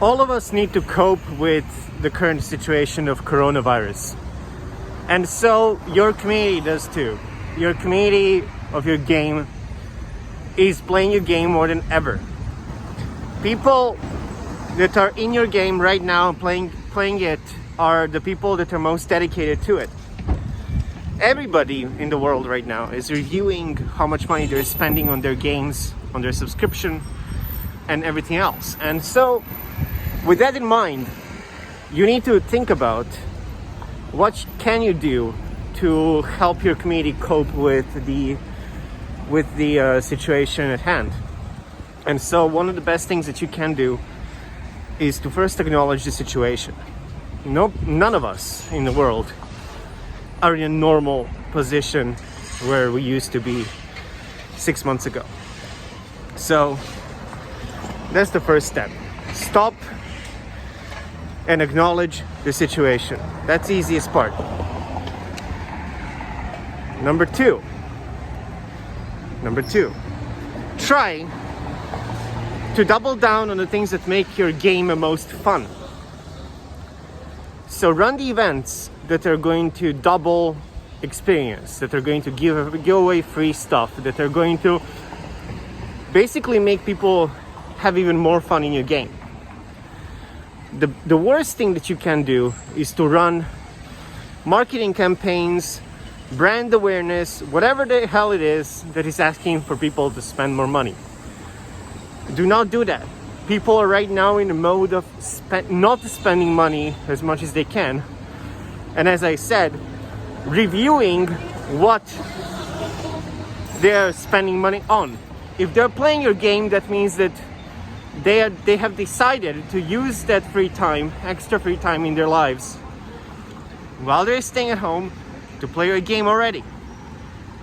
All of us need to cope with the current situation of coronavirus. And so your community does too. Your community of your game is playing your game more than ever. People that are in your game right now playing it are the people that are most dedicated to it. Everybody in the world right now is reviewing how much money they're spending on their games, on their subscription, and everything else. And so, with that in mind, you need to think about what can you do to help your community cope with the situation at hand. And so, one of the best things that you can do is to first acknowledge the situation. None of us in the world are in a normal position where we used to be 6 months ago. So that's the first step. Stop and acknowledge the situation. That's the easiest part. Number two, try to double down on the things that make your game the most fun. So run the events that are going to double experience, that are going to give away free stuff, that are going to basically make people have even more fun in your game. The worst thing that you can do is to run marketing campaigns, brand awareness, whatever the hell it is that is asking for people to spend more money. Do not do that. People are right now in the mode of not spending money as much as they can. And as I said, reviewing what they're spending money on. If they're playing your game, that means that they have decided to use that free time, extra free time in their lives, while they're staying at home, to play your game already.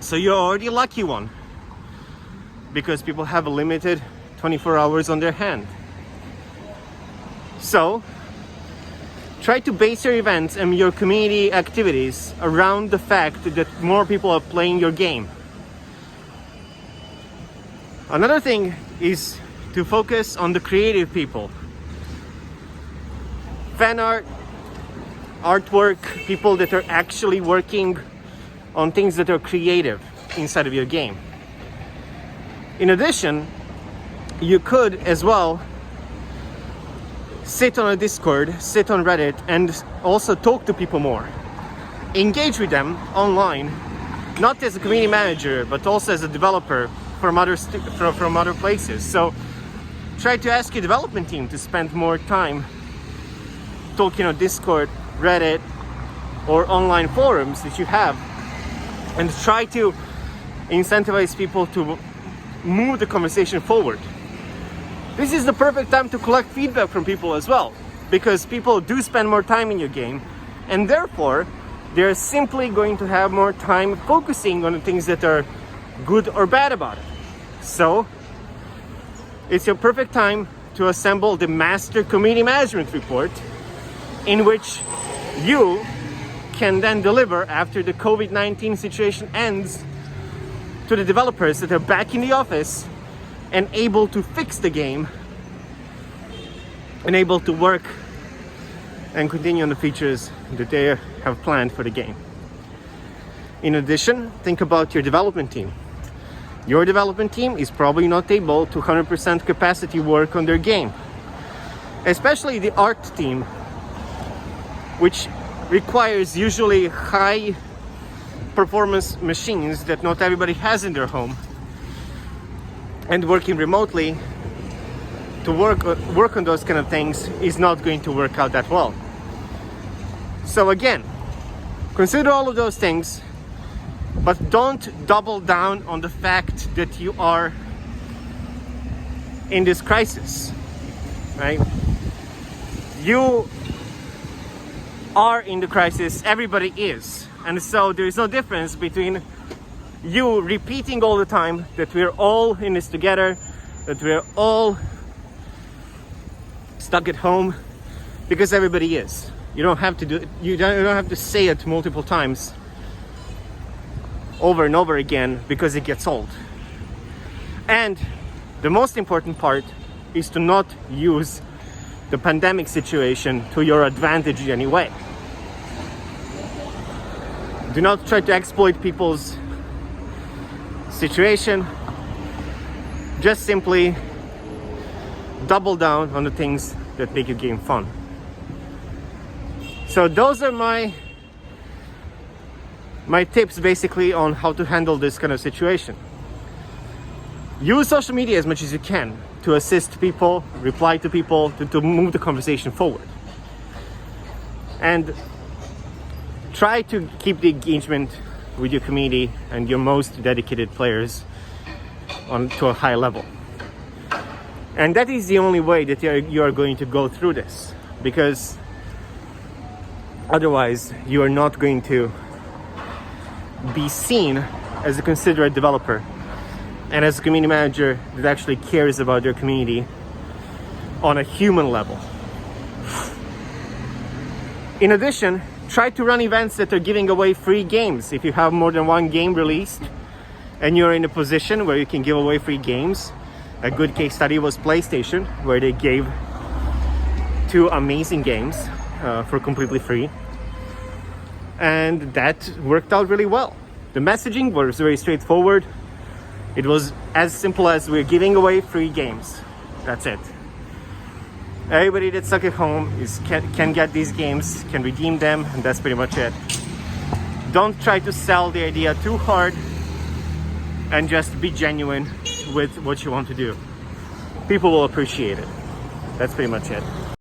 So you're already a lucky one, because people have a limited 24 hours on their hand. So try to base your events and your community activities around the fact that more people are playing your game. Another thing is to focus on the creative people. Fan art, artwork, people that are actually working on things that are creative inside of your game. In addition, you could as well sit on a Discord, sit on Reddit, and also talk to people more. Engage with them online, not as a community manager, but also as a developer from other places. So try to ask your development team to spend more time talking on Discord, Reddit, or online forums that you have, and try to incentivize people to move the conversation forward. This is the perfect time to collect feedback from people as well, because people do spend more time in your game, and therefore they're simply going to have more time focusing on the things that are good or bad about it. So it's your perfect time to assemble the master community management report, in which you can then deliver after the COVID-19 situation ends to the developers that are back in the office and able to fix the game and able to work and continue on the features that they have planned for the game. In addition, think about your development team. Your development team is probably not able to 100% capacity work on their game, especially the art team, which requires usually high performance machines that not everybody has in their home. And working remotely to work on those kind of things is not going to work out that well. So again, consider all of those things, but don't double down on the fact that you are in this crisis, right? You are in the crisis, everybody is. And so there is no difference between you repeating all the time that we're all in this together, that we're all stuck at home, because everybody is. You don't have to do it. You don't have to say it multiple times over and over again, because it gets old. And the most important part is to not use the pandemic situation to your advantage in any way. Do not try to exploit people's situation. Just simply double down on the things that make your game fun. So those are my tips basically on how to handle this kind of situation. Use social media as much as you can to assist people, reply to people, to move the conversation forward. And try to keep the engagement with your community and your most dedicated players to a high level. And that is the only way that you are going to go through this, because otherwise you are not going to be seen as a considerate developer and as a community manager that actually cares about their community on a human level. In addition, try to run events that are giving away free games. If you have more than one game released and you're in a position where you can give away free games, a good case study was PlayStation, where they gave 2 amazing games for completely free. And that worked out really well. The messaging was very straightforward. It was as simple as we're giving away free games. That's it. Everybody that's stuck at home can get these games, can redeem them, and that's pretty much it. Don't try to sell the idea too hard, and just be genuine with what you want to do. People will appreciate it. That's pretty much it.